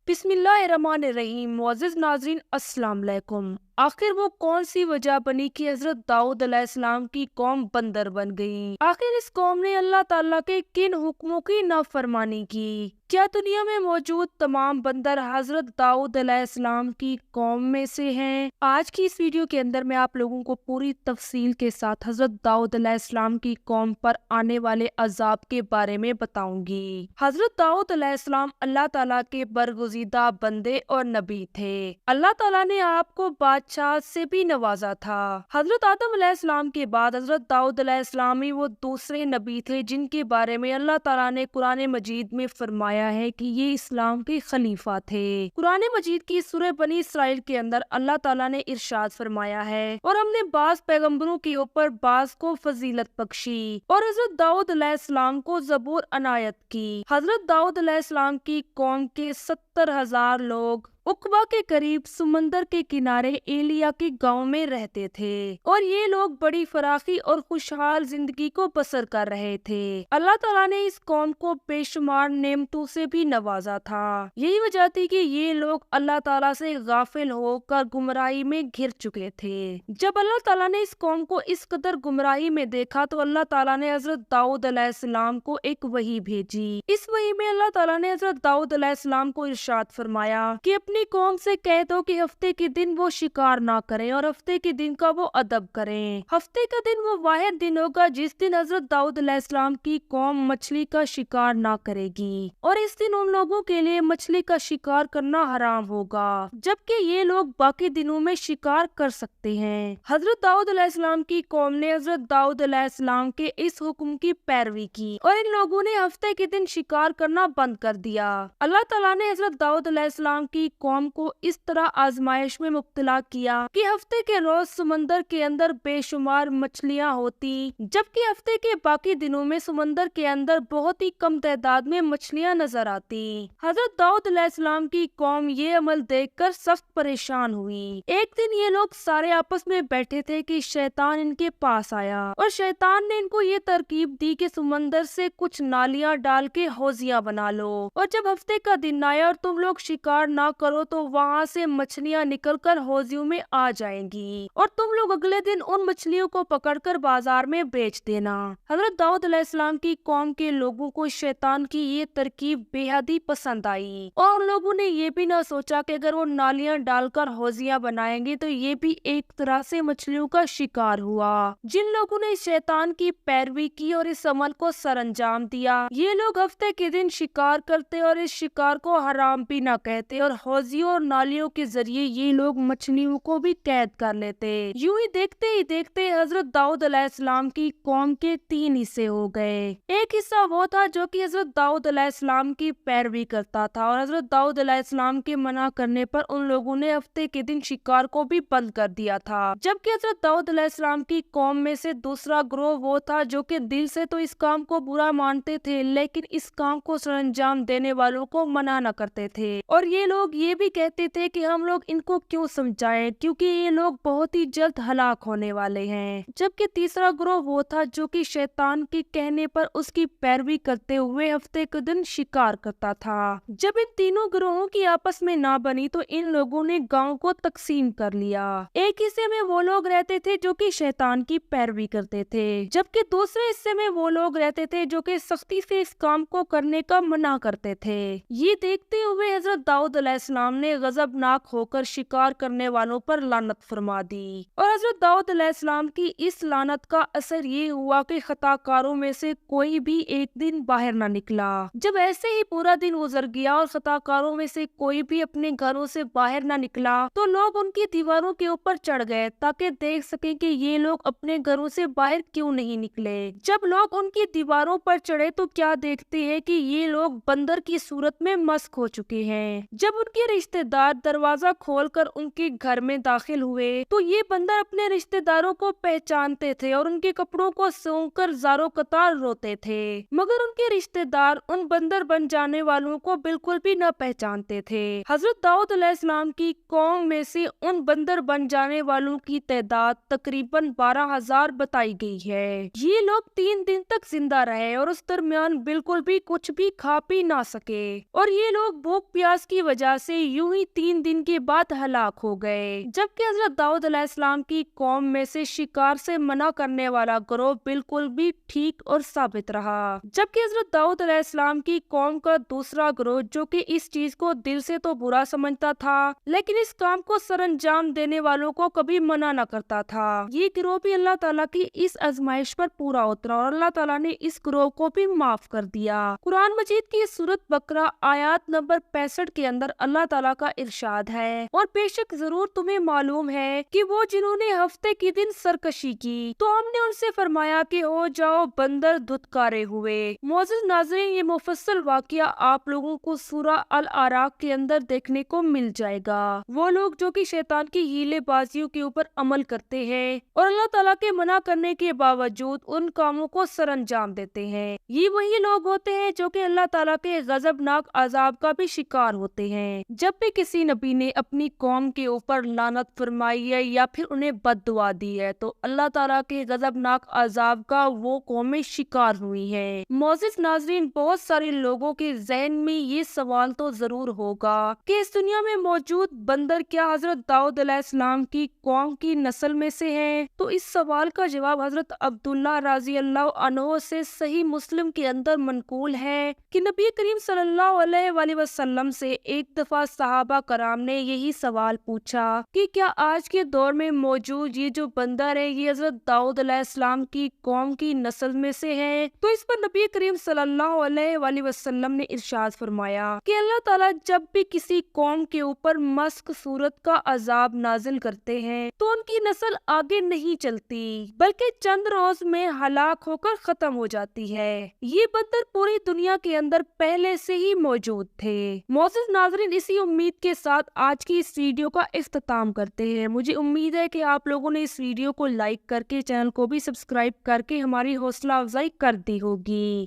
बिस्मिल्लाहिर्रहमानिर्रहीम। मुअज़्ज़िज़ नाज़रीन, अस्सलाम वालेकुम। आखिर वो कौन सी वजह बनी कि हजरत दाऊद अलैहिस्सलाम की कौम बंदर बन गई? आखिर इस कौम ने अल्लाह ताला के किन हुक्मों की नाफरमानी की? क्या दुनिया में मौजूद तमाम बंदर हजरत दाऊद अलैहिस्सलाम की कौम में से हैं? आज की इस वीडियो के अंदर मैं आप लोगों को पूरी तफसील के साथ हजरत दाऊद अलैहिस्सलाम की कौम पर आने वाले अजाब के बारे में बताऊंगी। हजरत दाऊद अलैहिस्सलाम अल्लाह ताला के बरगुज़ीदा बंदे और नबी थे। अल्लाह ताला ने आपको बादशाह से भी नवाजा था। हजरत आदम अलैहिस्सलाम के बाद हजरत दाऊद अलैहिस्सलाम ही वो दूसरे नबी थे जिनके बारे में अल्लाह ताला ने कुरान मजीद में फरमाया है कि ये इस्लाम के खलीफा थे। कुरान मजीद की सूरह बनी इसराइल के अंदर अल्लाह ताला ने इरशाद फरमाया है, और हमने बाज पैगम्बरों के ऊपर बाज को फजीलत बख्शी और हजरत दाऊद अलैहिस्सलाम को ज़बूर अनायत की। हजरत दाऊद अलैहिस्सलाम की कौम के 70,000 लोग उकबा के करीब समंदर के किनारे एलिया के गांव में रहते थे, और ये लोग बड़ी फराखी और खुशहाल जिंदगी को बसर कर रहे थे। अल्लाह ताला ने इस कौम को बेशुमार नेमतों से भी नवाजा था। यही वजह थी कि ये लोग अल्लाह ताला से गाफिल होकर गुमराही में घिर चुके थे। जब अल्लाह ताला ने इस कौम को इस कदर गुमराही में देखा तो अल्लाह ताला ने हजरत दाऊद अलैहिस्सलाम को एक वही भेजी। इस वही में अल्लाह ताला ने हजरत दाऊद अलैहिस्सलाम को इरशाद फरमाया कि अपनी कौम से कह दो कि हफ्ते के दिन वो शिकार ना करें और हफ्ते के दिन का वो अदब करें। हफ्ते का दिन वो वाहिद दिन होगा जिस दिन हजरत दाऊद अलैहिस्सलाम की कौम मछली का शिकार ना करेगी, और इस दिन उन लोगों के लिए मछली का शिकार करना हराम होगा, जबकि ये लोग बाकी दिनों में शिकार कर सकते हैं। हजरत दाऊद अलैहिस्सलाम की कौम ने हजरत दाऊद अलैहिस्सलाम के इस हुक्म की पैरवी की और इन लोगों ने हफ्ते के दिन शिकार करना बंद कर दिया। अल्लाह ताला ने हजरत दाऊद अलैहिस्सलाम की कौम को इस तरह आजमाइश में मुब्तला किया कि हफ्ते के रोज समंदर के अंदर बेशुमार मछलियां होती, जबकि हफ्ते के बाकी दिनों में समंदर के अंदर बहुत ही कम तादाद में मछलियां नजर आती। हजरत दाऊद अलैहिस्सलाम की कौम ये अमल देखकर सख्त परेशान हुई। एक दिन ये लोग सारे आपस में बैठे थे कि शैतान इनके पास आया, और शैतान ने इनको ये तरकीब दी कि समंदर से कुछ नालियां डाल के हौजियां बना लो, और जब हफ्ते का दिन आया और तुम लोग शिकार ना करो तो वहाँ से मछलियाँ निकलकर हौजियों में आ जाएंगी, और तुम लोग अगले दिन उन मछलियों को पकड़कर बाजार में बेच देना। हजरत दाऊद अलैहिस्सलाम की कौम के लोगों को शैतान की ये तरकीब बेहद ही पसंद आई, और उन लोगों ने ये भी ना सोचा कि अगर वो नालियाँ डालकर हौजियाँ बनाएंगे तो ये भी एक तरह से मछलियों का शिकार हुआ। जिन लोगों ने शैतान की पैरवी की और इस अमल को सरअंजाम दिया, ये लोग हफ्ते के दिन शिकार करते और इस शिकार को हराम भी ना कहते, और हौजियों और नालियों के जरिए ये लोग मछलियों को भी कैद कर लेते। यूं ही देखते हजरत दाऊद अलैहिस्सलाम की कौम के 3 हिस्से हो गए। एक हिस्सा वो था जो कि हजरत दाऊद अलैहिस्सलाम की पैरवी करता था, और हजरत दाऊद अलैहिस्सलाम के मना करने पर उन लोगों ने हफ्ते के दिन शिकार को भी बंद कर दिया था। जबकि हजरत दाऊद अलैहिस्सलाम की कौम में से दूसरा ग्रोह वो था जो कि दिल से तो इस काम को बुरा मानते थे, लेकिन इस काम को सरअंजाम देने वालों को मना न करते थे, और ये लोग ये भी कहते थे कि हम लोग इनको क्यों समझाएं, क्योंकि ये लोग बहुत ही जल्द हलाक होने वाले हैं। जबकि तीसरा ग्रोह वो था जो कि शैतान के कहने पर उसकी पैरवी करते हुए हफ्ते के दिन शिकार करता था। जब इन तीनों ग्रोहों की आपस में ना बनी तो इन लोगों ने गांव को तकसीम कर लिया। एक हिस्से में वो लोग रहते थे जो कि शैतान की पैरवी करते थे, जबकि दूसरे हिस्से में वो लोग रहते थे जो कि सख्ती से इस काम को करने का मना करते थे। ये देखते हुए हजरत दाऊद अलैहिस्सलाम ने गजबनाक होकर शिकार करने वालों पर लानत फरमा दी, और हजरत दाऊद अलैहिस्सलाम की इस लानत का असर ये हुआ कि खताकारों में से कोई भी एक दिन बाहर ना निकला। जब ऐसे ही पूरा दिन गुजर गया और खताकारों में से कोई भी अपने घरों से बाहर ना निकला तो लोग उनकी दीवारों के ऊपर चढ़ गए ताकि देख सकें कि ये लोग अपने घरों से बाहर क्यों नहीं निकले। जब लोग उनकी दीवारों पर चढ़े तो क्या देखते हैं कि ये लोग बंदर की सूरत में मस्क हो चुके हैं। जब उनकी رشتے دار دروازہ کھول کر ان کے گھر میں داخل ہوئے تو یہ بندر اپنے رشتے داروں کو پہچانتے تھے اور ان کے کپڑوں کو سونگ کر زاروں قطار روتے تھے، مگر ان کے رشتے دار ان بندر بن جانے والوں کو بالکل بھی نہ پہچانتے تھے۔ حضرت داؤد علیہ السلام کی قوم میں سے ان بندر بن جانے والوں کی تعداد تقریباً 12,000 بتائی گئی ہے۔ یہ لوگ 3 دن تک زندہ رہے اور اس درمیان بالکل بھی کچھ بھی کھا پی نہ سکے، اور یہ لوگ بھوک پیاس کی وجہ سے یوں ہی 3 دن کے بعد ہلاک ہو گئے، جبکہ حضرت داؤد علیہ السلام کی قوم میں سے شکار سے منع کرنے والا گروہ بالکل بھی ٹھیک اور ثابت رہا، جبکہ حضرت داؤد علیہ السلام کی قوم کا دوسرا گروہ جو کہ اس چیز کو دل سے تو برا سمجھتا تھا لیکن اس کام کو سر انجام دینے والوں کو کبھی منع نہ کرتا تھا، یہ گروہ بھی اللہ تعالیٰ کی اس آزمائش پر پورا اترا اور اللہ تعالیٰ نے اس گروہ کو بھی معاف کر دیا۔ قرآن مجید کی سورۃ بقرہ آیات نمبر 65 کے اندر اللہ تعالیٰ کا ارشاد ہے، اور بے شک ضرور تمہیں معلوم ہے کہ وہ جنہوں نے ہفتے کے دن سرکشی کی تو ہم نے ان سے فرمایا کہ ہو جاؤ بندر دھتکارے ہوئے۔ معزز ناظرین، یہ مفصل واقعہ آپ لوگوں کو سورہ الاعراف کے اندر دیکھنے کو مل جائے گا۔ وہ لوگ جو کہ شیطان کی ہیلے بازیوں کے اوپر عمل کرتے ہیں اور اللہ تعالیٰ کے منع کرنے کے باوجود ان کاموں کو سر انجام دیتے ہیں، یہ وہی لوگ ہوتے ہیں جو کہ اللہ تعالیٰ کے غضبناک عذاب کا بھی شکار ہوتے ہیں۔ جب بھی کسی نبی نے اپنی قوم کے اوپر لعنت فرمائی ہے یا پھر انہیں بد دعا دی ہے تو اللہ تعالیٰ کے غضبناک عذاب کا وہ قومیں شکار ہوئی ہیں۔ معزز ناظرین، بہت سارے لوگوں کے ذہن میں یہ سوال تو ضرور ہوگا کہ اس دنیا میں موجود بندر کیا حضرت داؤد علیہ السلام کی قوم کی نسل میں سے ہیں؟ تو اس سوال کا جواب حضرت عبداللہ رضی اللہ عنہ سے صحیح مسلم کے اندر منقول ہے کہ نبی کریم صلی اللہ علیہ وآلہ وسلم سے ایک دفعہ صحابہ کرام نے یہی سوال پوچھا کہ کیا آج کے دور میں موجود یہ جو بندر ہے یہ حضرت داؤد علیہ السلام کی قوم کی نسل میں سے ہیں؟ تو اس پر نبی کریم صلی اللہ علیہ وآلہ وسلم نے ارشاد فرمایا کہ اللہ تعالیٰ جب بھی کسی قوم کے اوپر مسک صورت کا عذاب نازل کرتے ہیں تو ان کی نسل آگے نہیں چلتی بلکہ چند روز میں ہلاک ہو کر ختم ہو جاتی ہے۔ یہ بندر پوری دنیا کے اندر پہلے سے ہی موجود تھے۔ معزز ناظرین، اسی امید کے ساتھ آج کی اس ویڈیو کا اختتام کرتے ہیں۔ مجھے امید ہے کہ آپ لوگوں نے اس ویڈیو کو لائک کر کے چینل کو بھی سبسکرائب کر کے ہماری حوصلہ افزائی کر دی ہوگی۔